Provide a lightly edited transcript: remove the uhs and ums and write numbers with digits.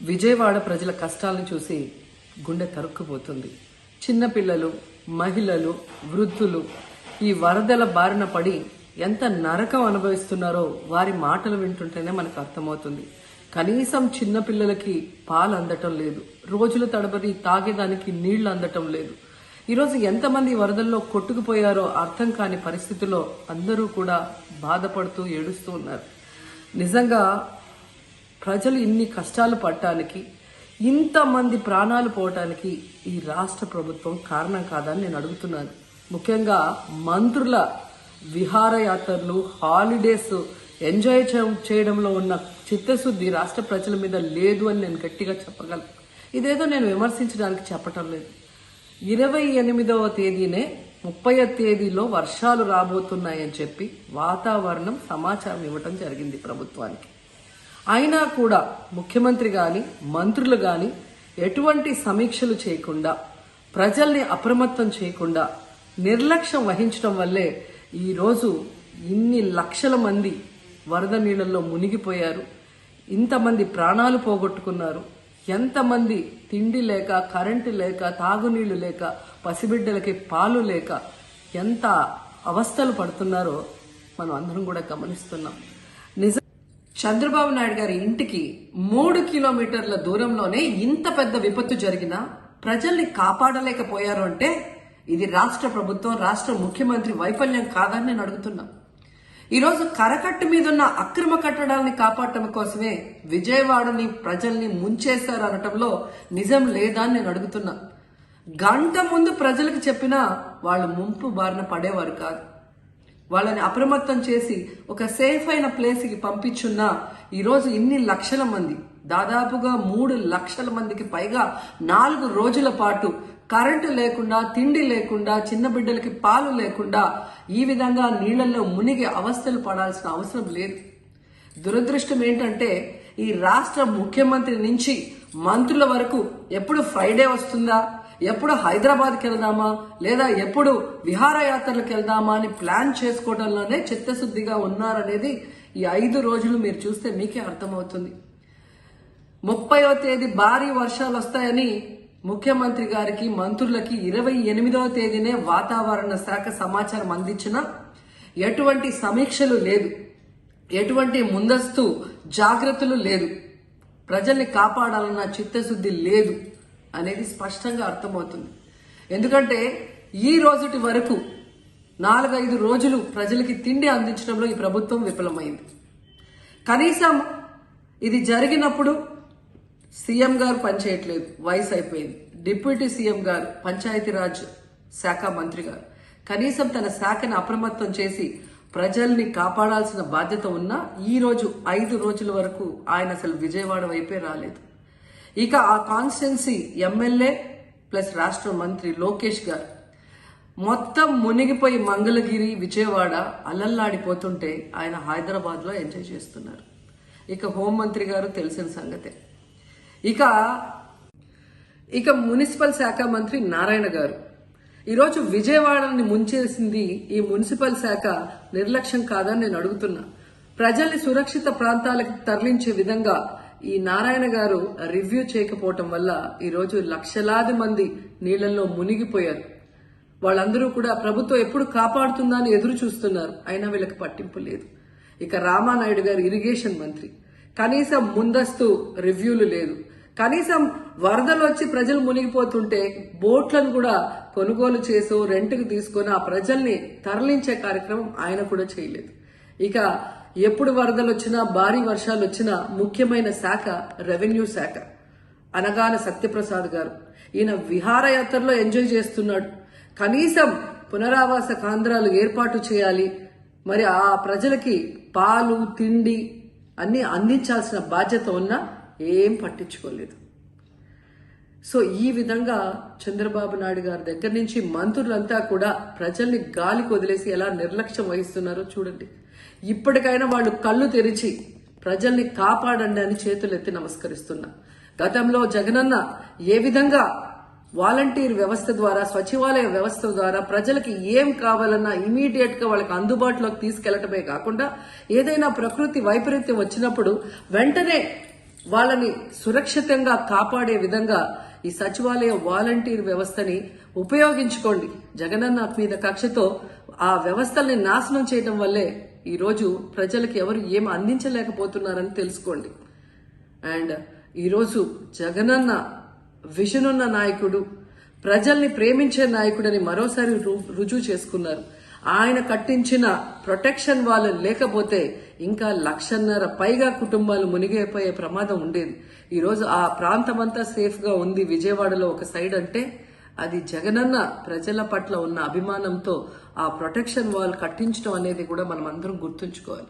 విజయవాడ ప్రజల కష్టాలను చూసి గుండె తరుక్కుపోతుంది. చిన్నపిల్లలు, మహిళలు, వృద్ధులు ఈ వరదల బారిన పడి ఎంత నరకం అనుభవిస్తున్నారో వారి మాటలు వింటుంటేనే మనకు అర్థమవుతుంది. కనీసం చిన్నపిల్లలకి పాలు అందటం లేదు, రోజుల తడబడి తాగేదానికి నీళ్లు అందటం లేదు. ఈరోజు ఎంతమంది వరదల్లో కొట్టుకుపోయారో అర్థం కాని పరిస్థితిలో అందరూ కూడా బాధపడుతూ ఏడుస్తూ ఉన్నారు. నిజంగా ప్రజలు ఇన్ని కష్టాలు పడటానికి, ఇంతమంది ప్రాణాలు పోవటానికి ఈ రాష్ట్ర ప్రభుత్వం కారణం కాదని నేను అడుగుతున్నాను. ముఖ్యంగా మంత్రుల విహారయాత్రలు, హాలిడేస్ ఎంజాయ్ చేయడంలో ఉన్న చిత్తశుద్ధి రాష్ట్ర ప్రజల మీద లేదు అని నేను గట్టిగా చెప్పగలను. ఇదేదో నేను విమర్శించడానికి చెప్పటం లేదు. 28వ తేదీనే 30వ తేదీలో వర్షాలు రాబోతున్నాయని చెప్పి వాతావరణం సమాచారం ఇవ్వటం జరిగింది ప్రభుత్వానికి. అయినా కూడా ముఖ్యమంత్రి గాని, మంత్రులు గాని ఎటువంటి సమీక్షలు చేయకుండా, ప్రజల్ని అప్రమత్తం చేయకుండా నిర్లక్ష్యం వహించడం వల్లే ఈరోజు ఇన్ని లక్షల మంది వరద నీళ్ళల్లో మునిగిపోయారు. ఇంతమంది ప్రాణాలు పోగొట్టుకున్నారు. ఎంతమంది తిండి లేక, కరెంటు లేక, తాగునీళ్లు లేక, పసిబిడ్డలకి పాలు లేక ఎంత అవస్థలు పడుతున్నారో మనం అందరం కూడా గమనిస్తున్నాం. చంద్రబాబు నాయుడు గారి ఇంటికి 3 కిలోమీటర్ల దూరంలోనే ఇంత పెద్ద విపత్తు జరిగినా ప్రజల్ని కాపాడలేకపోయారు అంటే ఇది రాష్ట్ర ప్రభుత్వం, రాష్ట్ర ముఖ్యమంత్రి వైఫల్యం కాదని నేను అడుగుతున్నా. ఈరోజు కరకట్టు మీదున్న అక్రమ కట్టడాలని కాపాడటం కోసమే విజయవాడని ప్రజల్ని ముంచేశారు అనటంలో నిజం లేదా అని నేను అడుగుతున్నా. గంట ముందు ప్రజలకు చెప్పినా వాళ్ళు ముంపు బారిన పడేవారు కాదు. వాళ్ళని అప్రమత్తం చేసి ఒక సేఫ్ అయిన ప్లేస్కి పంపించున్నా ఈరోజు ఇన్ని లక్షల మంది, దాదాపుగా 3 లక్షల మందికి పైగా 4 రోజుల పాటు కరెంటు లేకుండా, తిండి లేకుండా, చిన్న బిడ్డలకి పాలు లేకుండా ఈ విధంగా నీళ్లలో మునిగి అవస్థలు పడాల్సిన అవసరం లేదు. దురదృష్టం ఏంటంటే ఈ రాష్ట్ర ముఖ్యమంత్రి నుంచి మంత్రుల వరకు ఎప్పుడు ఫ్రైడే వస్తుందా, ఎప్పుడు హైదరాబాద్కి వెళ్దామా, లేదా ఎప్పుడు విహారయాత్రలకు వెళ్దామా అని ప్లాన్ చేసుకోవడంలోనే చిత్తశుద్ధిగా ఉన్నారనేది ఈ 5 రోజులు మీరు చూస్తే మీకే అర్థమవుతుంది. 30వ తేదీ భారీ వర్షాలు వస్తాయని ముఖ్యమంత్రి గారికి, మంత్రులకి 28వ తేదీనే వాతావరణ శాఖ సమాచారం అందించినా ఎటువంటి సమీక్షలు లేదు, ఎటువంటి ముందస్తు జాగ్రత్తలు లేదు, ప్రజల్ని కాపాడాలన్న చిత్తశుద్ధి లేదు అనేది స్పష్టంగా అర్థమవుతుంది. ఎందుకంటే ఈ రోజుటి వరకు 4-5 రోజులు ప్రజలకి తిండి అందించడంలో ఈ ప్రభుత్వం విఫలమైంది. కనీసం ఇది జరిగినప్పుడు సీఎం గారు పనిచేయట్లేదు, వయసు అయిపోయింది. డిప్యూటీ సీఎం గారు, పంచాయతీరాజ్ శాఖ మంత్రి గారు కనీసం తన శాఖను అప్రమత్తం చేసి ప్రజల్ని కాపాడాల్సిన బాధ్యత ఉన్నా ఈ రోజు 5 రోజుల వరకు ఆయన అసలు విజయవాడ వైపే రాలేదు. ఇక ఆ కాన్స్టిట్యున్సీ ఎమ్మెల్యే ప్లస్ రాష్ట్ర మంత్రి లోకేష్ గారు మొత్తం మునిగిపోయి మంగళగిరి, విజయవాడ అలల్లాడిపోతుంటే ఆయన హైదరాబాద్ లో ఎంజాయ్ చేస్తున్నారు. ఇక హోంమంత్రి గారు తెలిసిన సంగతే. ఇక మున్సిపల్ శాఖ మంత్రి నారాయణ గారు ఈరోజు విజయవాడని ముంచేసింది ఈ మున్సిపల్ శాఖ నిర్లక్ష్యం కాదని నేను అడుగుతున్నా. ప్రజల్ని సురక్షిత ప్రాంతాలకు తరలించే విధంగా ఈ నారాయణ గారు రివ్యూ చేయకపోవటం వల్ల ఈరోజు లక్షలాది మంది నీళ్లలో మునిగిపోయారు. వాళ్ళందరూ కూడా ప్రభుత్వం ఎప్పుడు కాపాడుతుందా అని ఎదురు చూస్తున్నారు. అయినా వీళ్ళకి పట్టింపు లేదు. ఇక రామానాయుడు గారు ఇరిగేషన్ మంత్రి, కనీసం ముందస్తు రివ్యూలు లేదు. కనీసం వరదలు వచ్చి ప్రజలు మునిగిపోతుంటే బోట్లను కూడా కొనుగోలు చేసో రెంట్కి తీసుకొని ఆ ప్రజల్ని తరలించే కార్యక్రమం ఆయన కూడా చేయలేదు. ఇక ఎప్పుడు వరదలు వచ్చినా, భారీ వర్షాలు వచ్చినా ముఖ్యమైన శాఖ రెవెన్యూ శాఖ. అనగాన సత్యప్రసాద్ గారు ఈయన విహారయాత్రలో ఎంజాయ్ చేస్తున్నాడు. కనీసం పునరావాస కేంద్రాలు ఏర్పాటు చేయాలి, మరి ఆ ప్రజలకి పాలు, తిండి అన్ని అందించాల్సిన బాధ్యత ఉన్నా ఏం పట్టించుకోలేదు. సో ఈ విధంగా చంద్రబాబు నాయుడు గారి దగ్గర నుంచి మంత్రులంతా కూడా ప్రజల్ని గాలికి వదిలేసి ఎలా నిర్లక్ష్యం వహిస్తున్నారో చూడండి. ఇప్పటికైనా వాళ్ళు కళ్ళు తెరిచి ప్రజల్ని కాపాడండి అని చేతులెత్తి నమస్కరిస్తున్నా. గతంలో జగనన్న ఏ విధంగా వాలంటీర్ వ్యవస్థ ద్వారా, సచివాలయ వ్యవస్థ ద్వారా ప్రజలకి ఏం కావాలన్నా ఇమీడియట్ గా వాళ్ళకి అందుబాటులోకి తీసుకెళ్లటమే కాకుండా ఏదైనా ప్రకృతి వైపరీత్యం వచ్చినప్పుడు వెంటనే వాళ్ళని సురక్షితంగా కాపాడే విధంగా ఈ సచివాలయ వాలంటీర్ వ్యవస్థని ఉపయోగించుకోండి. జగనన్న మీద కక్షతో ఆ వ్యవస్థల్ని నాశనం చేయడం వల్లే ఈ రోజు ప్రజలకు ఎవరు ఏం అందించలేకపోతున్నారని తెలుసుకోండి. అండ్ ఈరోజు జగనన్న విజన్ ఉన్న నాయకుడు, ప్రజల్ని ప్రేమించే నాయకుడని మరోసారి రుజువు చేసుకున్నారు. ఆయన కట్టించిన ప్రొటెక్షన్ వాళ్ళు లేకపోతే ఇంకా 1,50,000 పైగా కుటుంబాలు మునిగిపోయే ప్రమాదం ఉండేది. ఈరోజు ఆ ప్రాంతం అంతా సేఫ్ గా ఉంది విజయవాడలో ఒక సైడ్ అంటే అది జగనన్న ప్రజల పట్ల ఉన్న అభిమానంతో ఆ ప్రొటెక్షన్ వాల్ కట్టించడం అనేది కూడా మనం అందరం గుర్తుంచుకోవాలి.